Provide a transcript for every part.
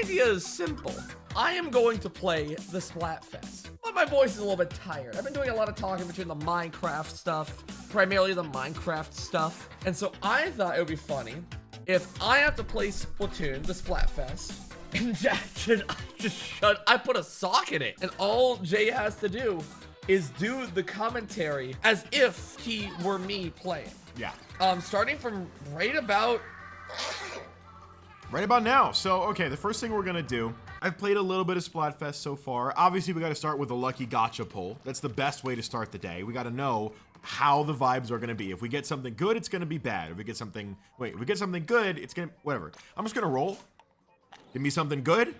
idea is simple. I am going to play the Splatfest. But my voice is a little bit tired. I've been doing a lot of talking between the Minecraft stuff, primarily the Minecraft stuff. And so I thought it would be funny if I have to play Splatoon, the Splatfest, and I put a sock in it. And all Jay has to do is do the commentary as if he were me playing. Yeah. Starting from right about now. So, okay, the first thing we're gonna do, I've played a little bit of Splatfest so far. Obviously, we gotta start with a lucky gacha pull. That's the best way to start the day. We gotta know how the vibes are gonna be. If we get something good, it's gonna be bad. If we get something good, it's gonna, whatever. I'm just gonna roll. Give me something good.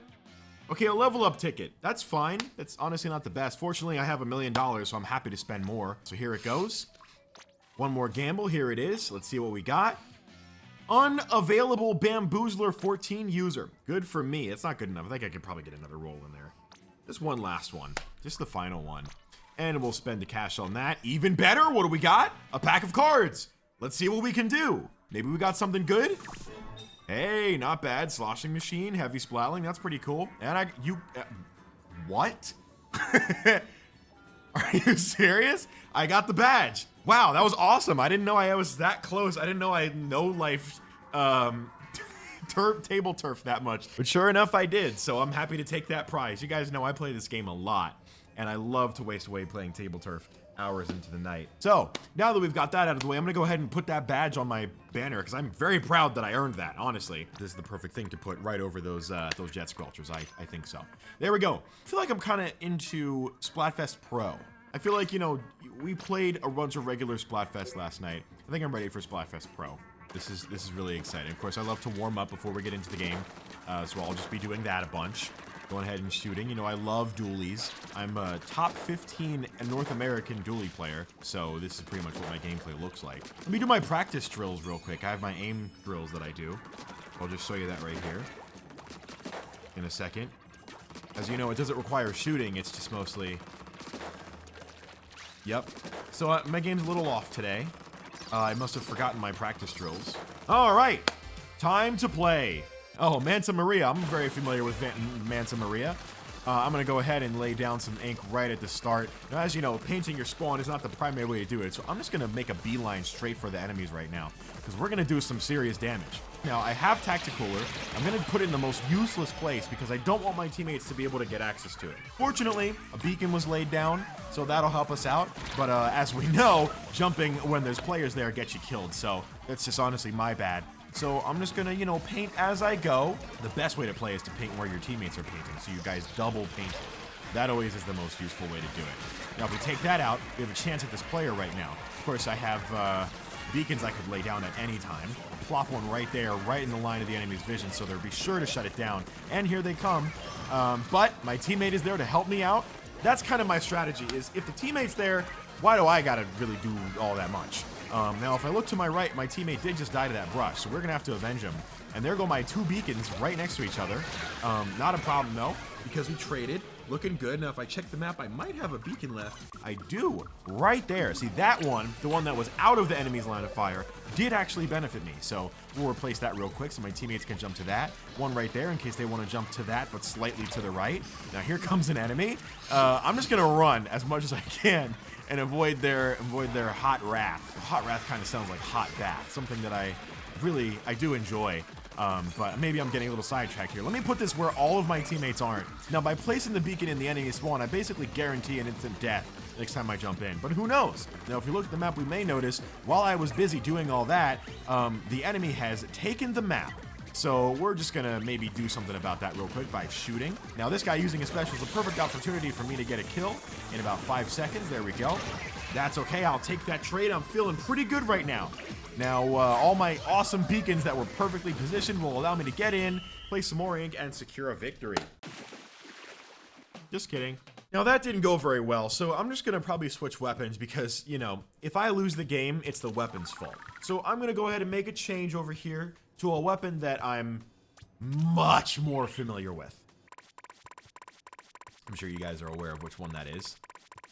Okay, a level up ticket. That's fine. That's honestly not the best. Fortunately, I have $1 million, so I'm happy to spend more. So here it goes. One more gamble. Here it is. Let's see what we got. Unavailable Bamboozler 14 user. Good for me. It's not good enough. I think I could probably get another roll in there. Just one last one. Just the final one. And we'll spend the cash on that. Even better. What do we got? A pack of cards. Let's see what we can do. Maybe we got something good. Hey, not bad. Sloshing machine, heavy splatling. That's pretty cool. And what? Are you serious? I got the badge. Wow, that was awesome. I didn't know I was that close. I didn't know I had no life table turf that much. But sure enough, I did. So I'm happy to take that prize. You guys know I play this game a lot, and I love to waste away playing table turf hours into the night. So now that we've got that out of the way, I'm gonna go ahead and put that badge on my banner because I'm very proud that I earned that. Honestly, this is the perfect thing to put right over those jet squelchers. I think so. There we go. I feel like I'm kind of into Splatfest Pro. I feel like, you know, we played a bunch of regular Splatfest last night. I think I'm ready for Splatfest Pro. This is really exciting. Of course, I love to warm up before we get into the game, so I'll just be doing that a bunch. Going ahead and shooting. You know, I love dualies. I'm a top 15 North American dually player, so this is pretty much what my gameplay looks like. Let me do my practice drills real quick. I have my aim drills that I do. I'll just show you that right here in a second. As you know, it doesn't require shooting. It's just mostly... Yep. So my game's a little off today. I must have forgotten my practice drills. All right. Time to play. Oh, Mansa Maria. I'm very familiar with Mansa Maria. I'm going to go ahead and lay down some ink right at the start. Now, as you know, painting your spawn is not the primary way to do it, so I'm just going to make a beeline straight for the enemies right now, because we're going to do some serious damage. Now, I have Tricolor. I'm going to put it in the most useless place because I don't want my teammates to be able to get access to it. Fortunately, a beacon was laid down, so that'll help us out. But as we know, jumping when there's players there gets you killed, so that's just honestly my bad. So I'm just gonna, you know, paint as I go. The best way to play is to paint where your teammates are painting, so you guys double paint. That always is the most useful way to do it. Now, if we take that out, we have a chance at this player right now. Of course, I have beacons I could lay down at any time. I'll plop one right there, right in the line of the enemy's vision, so they'll be sure to shut it down. And here they come. But my teammate is there to help me out. That's kind of my strategy, is if the teammate's there, why do I gotta really do all that much? Now, if I look to my right, my teammate did just die to that brush, so we're gonna have to avenge him. And there go my two beacons right next to each other. Not a problem, though, because we traded. Looking good. Now, if I check the map, I might have a beacon left. I do. Right there. See, that one, the one that was out of the enemy's line of fire, did actually benefit me. So we'll replace that real quick so my teammates can jump to that. One right there in case they want to jump to that, but slightly to the right. Now, here comes an enemy. I'm just going to run as much as I can and avoid their hot wrath. Hot wrath kind of sounds like hot bath, something that I do enjoy. But maybe I'm getting a little sidetracked here. Let me put this where all of my teammates aren't. Now, by placing the beacon in the enemy spawn, I basically guarantee an instant death next time I jump in. But who knows? Now, if you look at the map, we may notice, while I was busy doing all that, the enemy has taken the map. So we're just gonna maybe do something about that real quick by shooting. Now, this guy using a special is a perfect opportunity for me to get a kill in about 5 seconds. There we go. That's okay. I'll take that trade. I'm feeling pretty good right now. Now, all my awesome beacons that were perfectly positioned will allow me to get in, play some more ink, and secure a victory. Just kidding. Now, that didn't go very well, so I'm just gonna probably switch weapons because, you know, if I lose the game, it's the weapon's fault. So I'm gonna go ahead and make a change over here to a weapon that I'm much more familiar with. I'm sure you guys are aware of which one that is.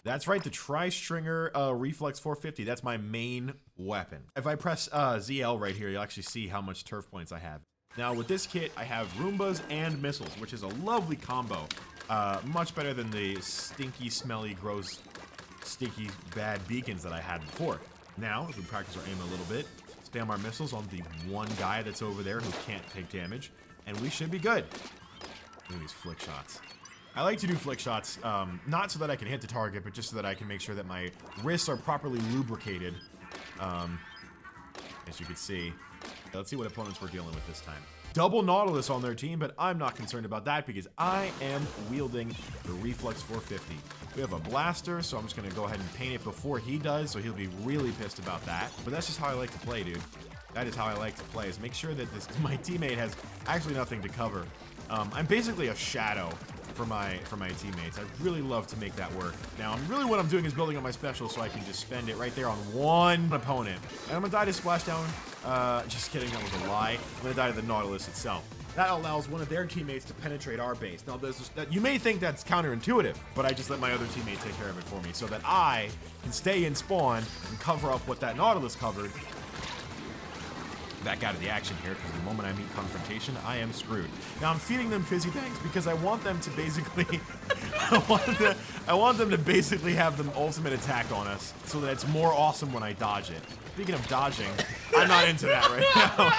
That's right, the Tri-Stringer Reflex 450. That's my main weapon. If I press ZL right here, you'll actually see how much turf points I have. Now with this kit, I have Roombas and missiles, which is a lovely combo. Much better than the stinky, smelly, gross, sticky, bad beacons that I had before. Now, if we practice our aim a little bit, spam our missiles on the one guy that's over there who can't take damage, and we should be good. Look at these flick shots. I like to do flick shots, not so that I can hit the target, but just so that I can make sure that my wrists are properly lubricated. As you can see. Let's see what opponents we're dealing with this time. Double Nautilus on their team, but I'm not concerned about that because I am wielding the Reflex 450. We have a blaster, so I'm just going to go ahead and paint it before he does, so he'll be really pissed about that. But that's just how I like to play, dude. That is how I like to play, is make sure that my teammate has actually nothing to cover. I'm basically a shadow for my teammates. I really love to make that work. Now, what I'm doing is building up my special so I can just spend it right there on one opponent. And I'm gonna die to Splashdown. Just kidding, that was a lie. I'm gonna die to the Nautilus itself. That allows one of their teammates to penetrate our base. Now, you may think that's counterintuitive, but I just let my other teammate take care of it for me so that I can stay in spawn and cover up what that Nautilus covered. Back out of the action here, because the moment I meet confrontation, I am screwed. Now I'm feeding them fizzy bangs because I want them to basically, I want them to basically have the ultimate attack on us, so that it's more awesome when I dodge it. Speaking of dodging, I'm not into that right now.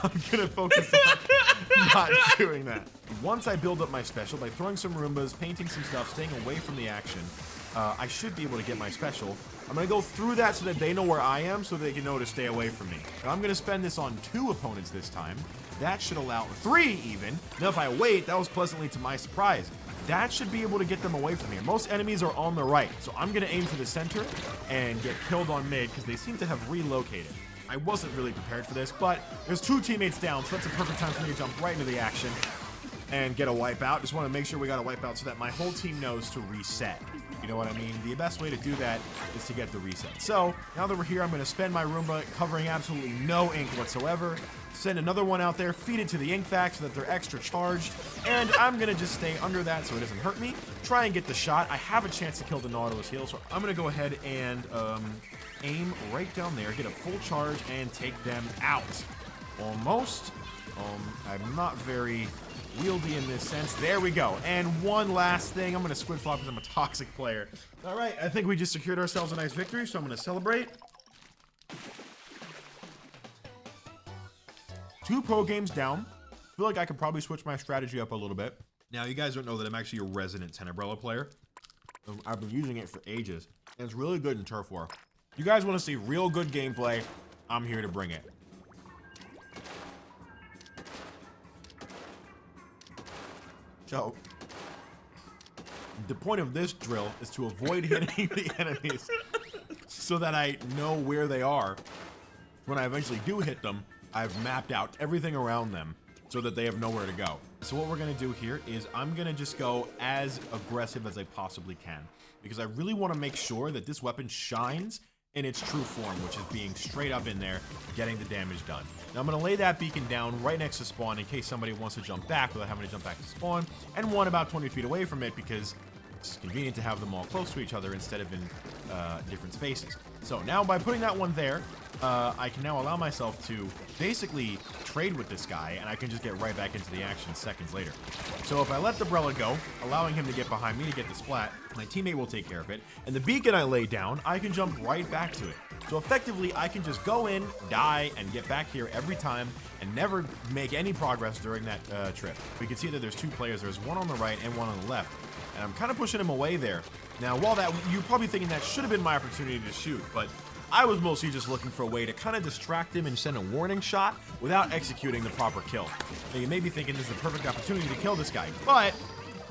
I'm gonna focus on not doing that. Once I build up my special by throwing some Roombas, painting some stuff, staying away from the action, I should be able to get my special. I'm going to go through that so that they know where I am so they can know to stay away from me. And I'm going to spend this on 2 opponents this time. That should allow 3 even. Now if I wait, that was pleasantly to my surprise. That should be able to get them away from me. Most enemies are on the right, so I'm going to aim for the center and get killed on mid because they seem to have relocated. I wasn't really prepared for this, but there's 2 teammates down, so that's a perfect time for me to jump right into the action and get a wipeout. Just want to make sure we got a wipeout so that my whole team knows to reset. You know what I mean? The best way to do that is to get the reset. So, now that we're here, I'm going to spend my Roomba covering absolutely no ink whatsoever. Send another one out there, feed it to the ink fact so that they're extra charged. And I'm going to just stay under that so it doesn't hurt me. Try and get the shot. I have a chance to kill the Nautilus heal, so I'm going to go ahead and aim right down there, get a full charge, and take them out. Almost. I'm not very wieldy in this sense. There we go. And one last thing. I'm going to squid flop because I'm a toxic player. All right. I think we just secured ourselves a nice victory, so I'm going to celebrate. 2 pro games down. I feel like I could probably switch my strategy up a little bit. Now, you guys don't know that I'm actually a resident Tenebrella player. I've been using it for ages, and it's really good in Turf War. You guys want to see real good gameplay, I'm here to bring it. So, the point of this drill is to avoid hitting the enemies so that I know where they are. When I eventually do hit them, I've mapped out everything around them so that they have nowhere to go. So what we're gonna do here is I'm gonna just go as aggressive as I possibly can because I really wanna make sure that this weapon shines in its true form, which is being straight up in there, getting the damage done. Now I'm going to lay that beacon down right next to spawn in case somebody wants to jump back without having to jump back to spawn, and one about 20 feet away from it because it's convenient to have them all close to each other instead of in different spaces. So now by putting that one there, I can now allow myself to basically trade with this guy, and I can just get right back into the action seconds later. So if I let the Brella go, allowing him to get behind me to get the splat, my teammate will take care of it, and the beacon I lay down, I can jump right back to it. So effectively, I can just go in, die, and get back here every time, and never make any progress during that trip. We can see that there's 2 players. There's one on the right and one on the left, and I'm kind of pushing him away there. Now, while that, you're probably thinking that should have been my opportunity to shoot, but I was mostly just looking for a way to kind of distract him and send a warning shot without executing the proper kill. Now, you may be thinking this is a perfect opportunity to kill this guy, but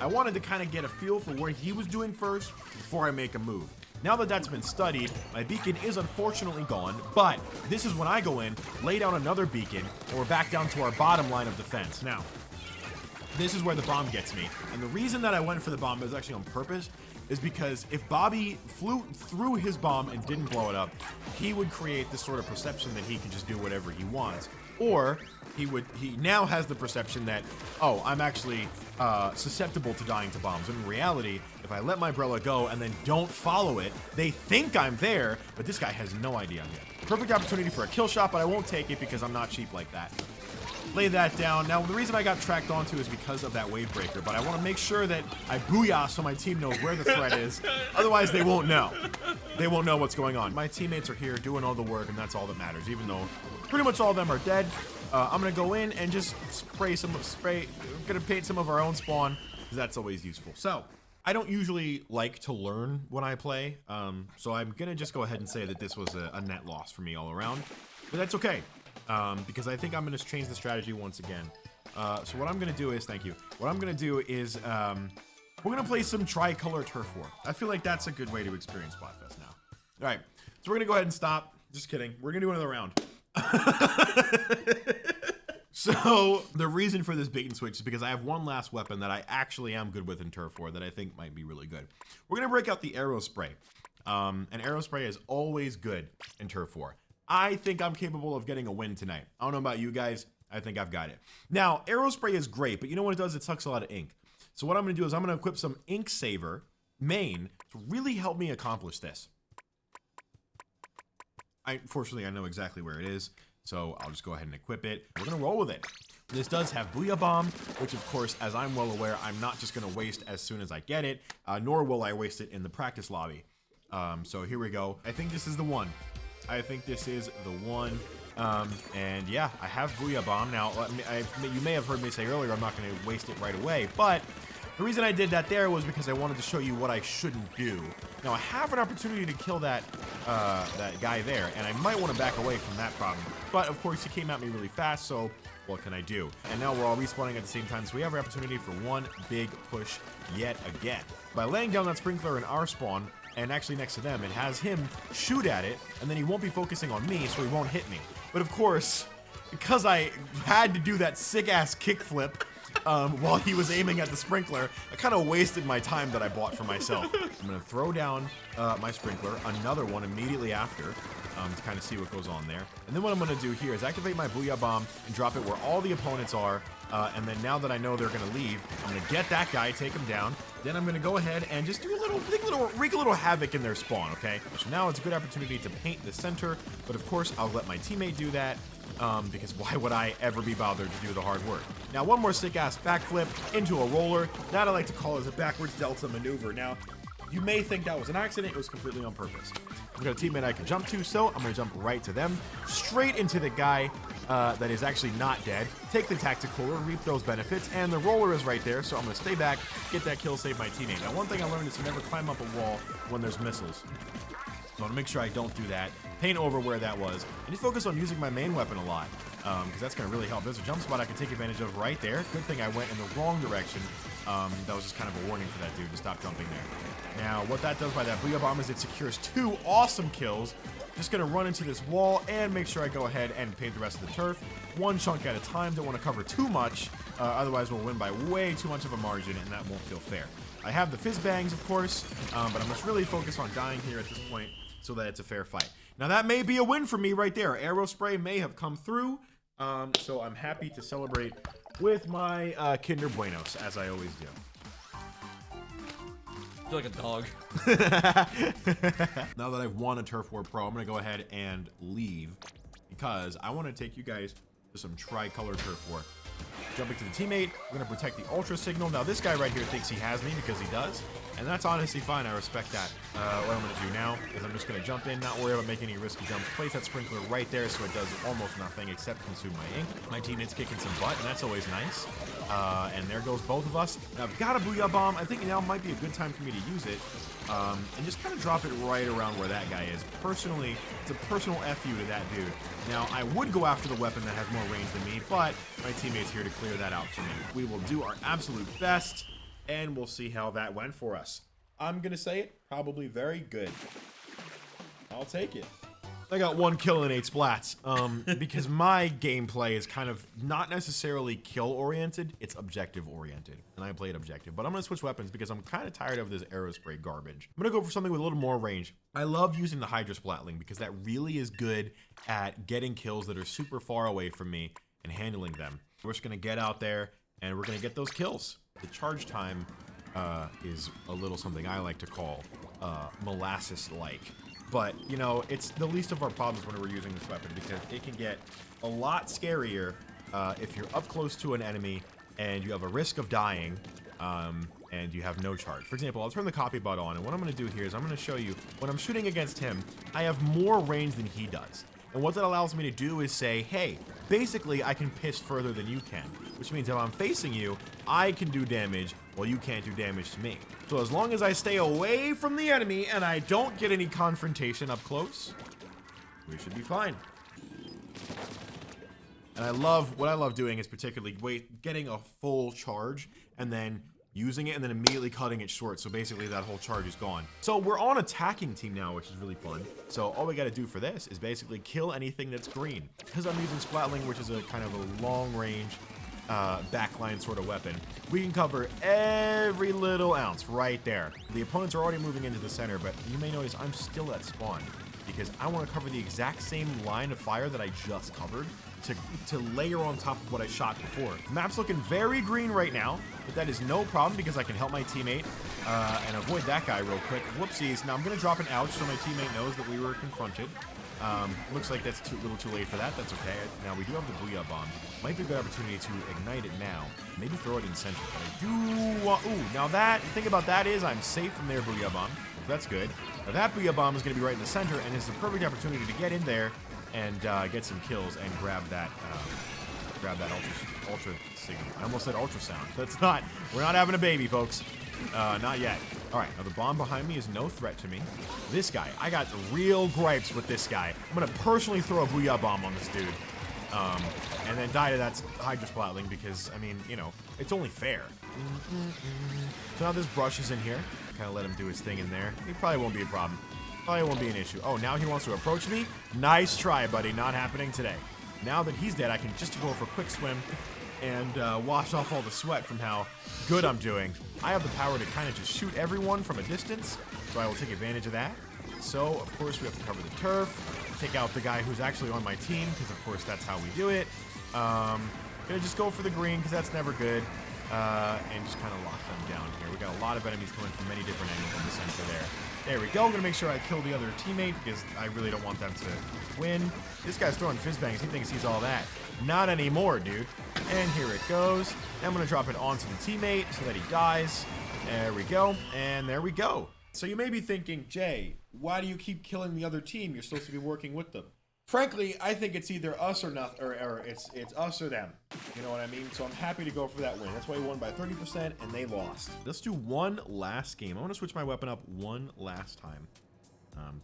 I wanted to kind of get a feel for where he was doing first before I make a move. Now that that's been studied, my beacon is unfortunately gone, but this is when I go in, lay down another beacon, and we're back down to our bottom line of defense. Now, this is where the bomb gets me, and the reason that I went for the bomb is actually on purpose, is because if Bobby flew through his bomb and didn't blow it up, he would create this sort of perception that he can just do whatever he wants. Or he now has the perception that, oh, I'm actually susceptible to dying to bombs. When in reality, if I let my Brella go and then don't follow it, they think I'm there, but this guy has no idea I'm here. Perfect opportunity for a kill shot, but I won't take it because I'm not cheap like that. lay that down. Now, the reason I got tracked onto is because of that wave breaker, but I want to make sure that I booyah so my team knows where the threat is. Otherwise, they won't know. They won't know what's going on. My teammates are here doing all the work, and that's all that matters, even though pretty much all of them are dead. I'm going to go in and just I'm going to paint some of our own spawn, because that's always useful. So, I don't usually like to learn when I play, so I'm going to just go ahead and say that this was a net loss for me all around. But that's okay, because I think I'm going to change the strategy once again. So what I'm going to do is, thank you, what I'm going to do is, we're going to play some Tricolor Turf War. I feel like that's a good way to experience Splatfest now. All right, so we're going to go ahead and stop. Just kidding. We're going to do another round. So, the reason for this bait and switch is because I have one last weapon that I actually am good with in Turf War that I think might be really good. We're going to break out the arrow spray. And arrow spray is always good in Turf War. I think I'm capable of getting a win tonight. I don't know about you guys. I think I've got it. Now, arrow spray is great, but you know what it does? It sucks a lot of ink. So what I'm going to do is I'm going to equip some ink saver main to really help me accomplish this. Fortunately, I know exactly where it is. So I'll just go ahead and equip it. We're going to roll with it. This does have Booyah Bomb, which of course, as I'm well aware, I'm not just going to waste as soon as I get it, nor will I waste it in the practice lobby. So here we go. I think this is the one. I think this is the one. And yeah, I have Booyah Bomb. Now, you may have heard me say earlier, I'm not going to waste it right away, but the reason I did that there was because I wanted to show you what I shouldn't do. Now, I have an opportunity to kill that guy there, and I might want to back away from that problem. But, of course, he came at me really fast, so what can I do? And now we're all respawning at the same time, so we have an opportunity for one big push yet again. By laying down that sprinkler in our spawn, and actually next to them, it has him shoot at it, and then he won't be focusing on me, so he won't hit me. But, of course, because I had to do that sick-ass kickflip, while he was aiming at the sprinkler, I kind of wasted my time that I bought for myself. I'm going to throw down my sprinkler, another one immediately after, to kind of see what goes on there. And then what I'm going to do here is activate my Booyah Bomb and drop it where all the opponents are. And then now that I know they're going to leave, I'm going to get that guy, take him down. Then I'm going to go ahead and just do wreak a little havoc in their spawn, okay? So now it's a good opportunity to paint the center, but of course I'll let my teammate do that. Because why would I ever be bothered to do the hard work? Now, one more sick-ass backflip into a roller. That I like to call as a backwards delta maneuver. Now, you may think that was an accident. It was completely on purpose. I've got a teammate I can jump to, so I'm going to jump right to them. Straight into the guy that is actually not dead. Take the Tacticolor, reap those benefits, and the roller is right there, so I'm going to stay back, get that kill, save my teammate. Now, one thing I learned is to never climb up a wall when there's missiles. So I want to make sure I don't do that. Paint over where that was. And just focus on using my main weapon a lot. Because that's going to really help. There's a jump spot I can take advantage of right there. Good thing I went in the wrong direction. That was just kind of a warning for that dude to stop jumping there. Now, what that does by that Booyah Bomb is it secures 2 awesome kills. Just going to run into this wall and make sure I go ahead and paint the rest of the turf. One chunk at a time. Don't want to cover too much. Otherwise, we'll win by way too much of a margin, and that won't feel fair. I have the fizz bangs, of course, but I'm just really focused on dying here at this point so that it's a fair fight. Now, that may be a win for me right there. Arrow spray may have come through, so I'm happy to celebrate with my Kinder Buenos, as I always do. I feel like a dog. Now that I've won a Turf War Pro, I'm going to go ahead and leave because I want to take you guys to some Tricolor Turf War. Jumping to the teammate, we're going to protect the Ultra Signal. Now, this guy right here thinks he has me because he does, and that's honestly fine. I respect that. What I'm going to do now is I'm just going to jump in, not worry about making any risky jumps. Place that sprinkler right there so it does almost nothing except consume my ink. My teammate's kicking some butt, and that's always nice. And there goes both of us. Now, I've got a Booyah Bomb. I think now might be a good time for me to use it. And just kind of drop it right around where that guy is. Personally, it's a personal FU to that dude. Now, I would go after the weapon that has more range than me, but my teammate's here to clear that out for me. We will do our absolute best, and we'll see how that went for us. I'm going to say it, probably very good. I'll take it. I got 1 kill and 8 splats, because my gameplay is kind of not necessarily kill-oriented, it's objective-oriented, and I played objective. But I'm going to switch weapons because I'm kind of tired of this arrow spray garbage. I'm going to go for something with a little more range. I love using the Hydra Splatling because that really is good at getting kills that are super far away from me and handling them. We're just going to get out there, and we're going to get those kills. The charge time is a little something I like to call molasses-like. But, you know, it's the least of our problems when we're using this weapon because it can get a lot scarier if you're up close to an enemy and you have a risk of dying, and you have no charge. For example, I'll turn the copy bot on, and what I'm going to do here is I'm going to show you when I'm shooting against him, I have more range than he does. And what that allows me to do is say, hey, basically I can piss further than you can, which means if I'm facing you, I can do damage while you can't do damage to me. So as long as I stay away from the enemy and I don't get any confrontation up close, we should be fine. And what I love doing is particularly getting a full charge and then using it and then immediately cutting it short. So basically that whole charge is gone. So we're on attacking team now, which is really fun. So all we got to do for this is basically kill anything that's green. Because I'm using Splatling, which is a kind of a long range backline sort of weapon, we can cover every little ounce right there. The opponents are already moving into the center, but you may notice I'm still at spawn because I want to cover the exact same line of fire that I just covered to layer on top of what I shot before. The map's looking very green right now, but that is no problem because I can help my teammate and avoid that guy real quick. Whoopsies. Now I'm going to drop an ouch so my teammate knows that we were confronted. Looks like that's a little too late for that. That's okay. Now we do have the Booyah Bomb. Might be a good opportunity to ignite it now. Maybe throw it in center. But I do want... Ooh, now that... The thing about that is I'm safe from their Booyah Bomb. So that's good. Now that Booyah Bomb is going to be right in the center and is the perfect opportunity to get in there and get some kills and grab that ultra signal. I almost said ultrasound. That's not... We're not having a baby, folks. Not yet. All right, now the bomb behind me is no threat to me. This guy, I got real gripes with this guy. I'm gonna personally throw a Booyah Bomb on this dude. And then die to that Hydra Splatling because, I mean, you know, it's only fair. So now this brush is in here. Kind of let him do his thing in there. He probably won't be a problem. Probably won't be an issue. Oh, now he wants to approach me? Nice try, buddy. Not happening today. Now that he's dead, I can just go for a quick swim and wash off all the sweat from how good I'm doing. I have the power to kind of just shoot everyone from a distance, so I will take advantage of that. So, of course, we have to cover the turf, take out the guy who's actually on my team, because, of course, that's how we do it. Gonna just go for the green, because that's never good, and just kind of lock them down here. We got a lot of enemies coming from many different angles in the center there. There we go. I'm gonna make sure I kill the other teammate, because I really don't want them to win. This guy's throwing fizz bangs. He thinks he's all that. Not anymore, dude. And here it goes. I'm gonna drop it onto the teammate so that he dies. There we go. And there we go. So you may be thinking, Jay, why do you keep killing the other team? You're supposed to be working with them. Frankly, I think it's either us or nothing, or it's us or them. You know what I mean? So I'm happy to go for that win. That's why we won by 30% and they lost. Let's do one last game. I want to switch my weapon up one last time.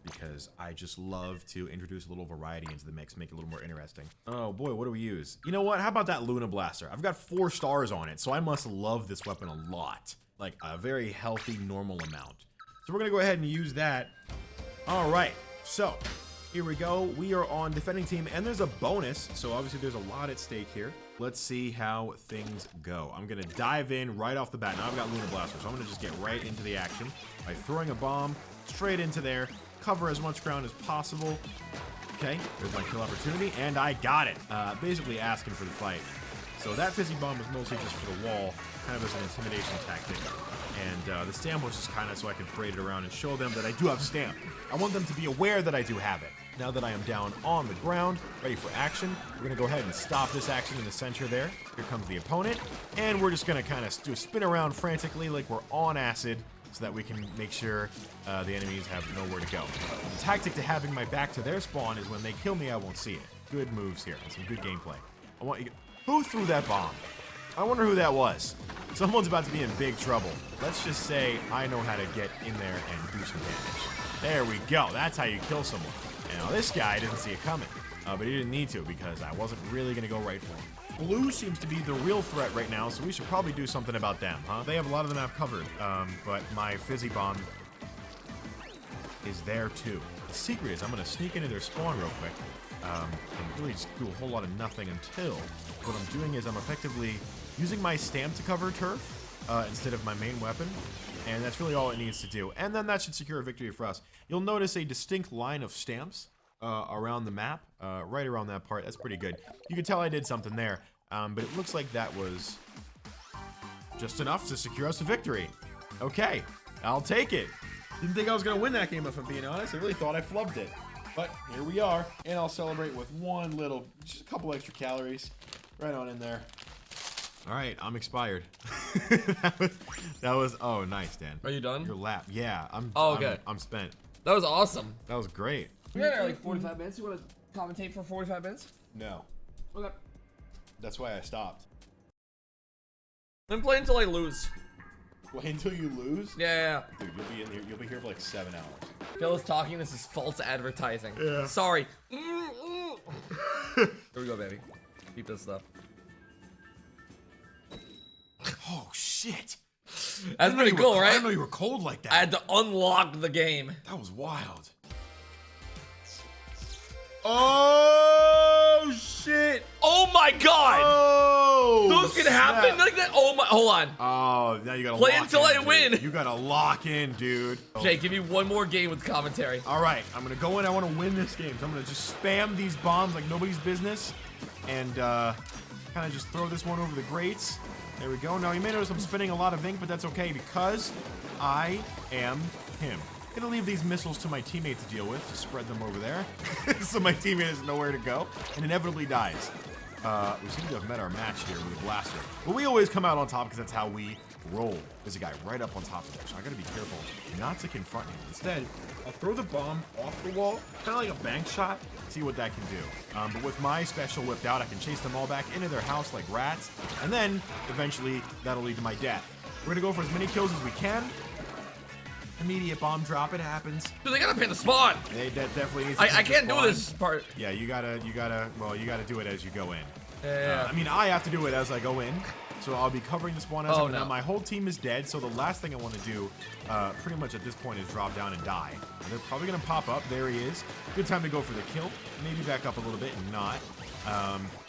Because I just love to introduce a little variety into the mix, make it a little more interesting. Oh boy, what do we use? You know what? How about that Luna Blaster? I've got 4 stars on it, so I must love this weapon a lot. Like a very healthy, normal amount. So we're gonna go ahead and use that. All right, so here we go. We are on defending team, and there's a bonus, so obviously there's a lot at stake here. Let's see how things go. I'm gonna dive in right off the bat. Now I've got Luna Blaster, so I'm gonna just get right into the action by throwing a bomb straight into there. Cover as much ground as possible. Okay, there's my kill opportunity, and I got it. Basically asking for the fight. So that fizzy bomb was mostly just for the wall, kind of as an intimidation tactic. And the stamp was just kind of so I could parade it around and show them that I do have stamp. I want them to be aware that I do have it. Now that I am down on the ground, ready for action, we're gonna go ahead and stop this action in the center there. Here comes the opponent, and we're just gonna kind of do a spin around frantically like we're on acid, so that we can make sure the enemies have nowhere to go. The tactic to having my back to their spawn is when they kill me, I won't see it. Good moves here, and some good gameplay. I want you. Who threw that bomb? I wonder who that was. Someone's about to be in big trouble. Let's just say I know how to get in there and do some damage. There we go. That's how you kill someone. And now this guy didn't see it coming, but he didn't need to because I wasn't really gonna go right for him. Blue seems to be the real threat right now, so we should probably do something about them, huh? They have a lot of the map covered, but my fizzy bomb is there too. The secret is I'm gonna sneak into their spawn real quick, and really just do a whole lot of nothing until what I'm doing is I'm effectively using my stamp to cover turf instead of my main weapon, and that's really all it needs to do. And then that should secure a victory for us. You'll notice a distinct line of stamps around the map, right around that part. That's pretty good. You can tell I did something there, but it looks like that was just enough to secure us a victory. Okay, I'll take it. Didn't think I was gonna win that game if I'm being honest. I really thought I flubbed it, but here we are, and I'll celebrate with just a couple extra calories. Right on in there. All right, I'm expired. that was. Oh, nice, Dan. Are you done? Your lap. Yeah, I'm. Oh, okay. I'm spent. That was awesome. That was great. We're at like 45 minutes. You want to commentate for 45 minutes? No. Okay. That's why I stopped. I'm playing until I lose. Wait until you lose? Yeah. Dude, you'll be in here. You'll be here for like 7 hours. Phil is talking. This is false advertising. Yeah. Sorry. Here we go, baby. Keep this stuff. Oh shit. That's pretty cool, right? I didn't know you were cold like that. I had to unlock the game. That was wild. Oh shit! Oh my god! Oh! Those can happen like that? Oh my, hold on. Oh, now you gotta Play lock until in, I dude. win. You gotta lock in, dude. Jay, give me one more game with commentary. All right, I'm gonna go in. I want to win this game. So I'm gonna just spam these bombs like nobody's business, and kind of just throw this one over the grates. There we go. Now you may notice I'm spinning a lot of ink, but that's okay because I am him. I'm gonna leave these missiles to my teammate to deal with. Just spread them over there, so my teammate has nowhere to go and inevitably dies. We seem to have met our match here with a blaster, but we always come out on top because that's how we roll. There's a guy right up on top of there, so I gotta be careful not to confront him. Instead, I'll throw the bomb off the wall, kind of like a bank shot, see what that can do. But with my special whipped out, I can chase them all back into their house like rats, and then eventually that'll lead to my death. We're gonna go for as many kills as we can. Immediate bomb drop, it happens. Dude, they gotta pin the spawn. That definitely needs to I pin the can't do spawn. this part. Yeah, you gotta do it as you go in. Yeah. I mean, I have to do it as I go in, so I'll be covering the spawn as I go. Now my whole team is dead, so the last thing I want to do, pretty much at this point, is drop down and die. And they're probably gonna pop up. There he is. Good time to go for the kill. Maybe back up a little bit and not.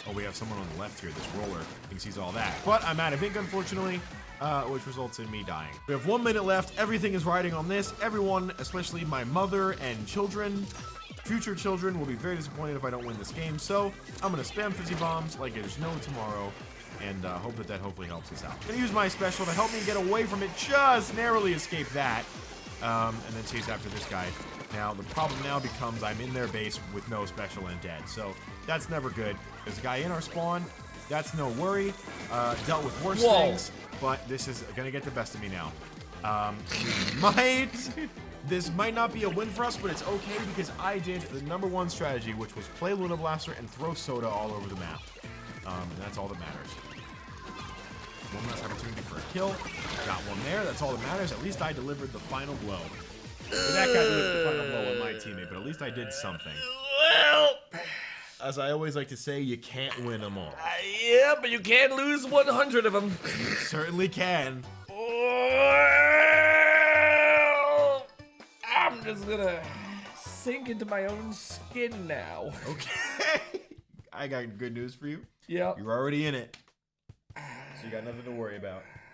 Oh, we have someone on the left here. This roller thinks he's all that. But I'm out of ink, unfortunately, which results in me dying. We have 1 minute left. Everything is riding on this. Everyone, especially my mother and children, future children, will be very disappointed if I don't win this game. So I'm gonna spam fizzy bombs like there's no tomorrow, and hope that hopefully helps us out. I'm gonna use my special to help me get away from it, just narrowly escape that, and then chase after this guy. Now the problem now becomes I'm in their base with no special and dead, so that's never good. There's a guy in our spawn. That's no worry. Dealt with worse things, but this is gonna get the best of me now. This might not be a win for us, but it's okay because I did the #1 strategy, which was play Luna Blaster and throw soda all over the map. And that's all that matters. One last opportunity for a kill. Got one there. That's all that matters. At least I delivered the final blow. But that guy delivered the final blow on my teammate, but at least I did something. Well, as I always like to say, you can't win them all. yeah, but you can lose 100 of them. You certainly can. I'm just gonna sink into my own skin now. Okay. I got good news for you. Yeah. You're already in it. So you got nothing to worry about.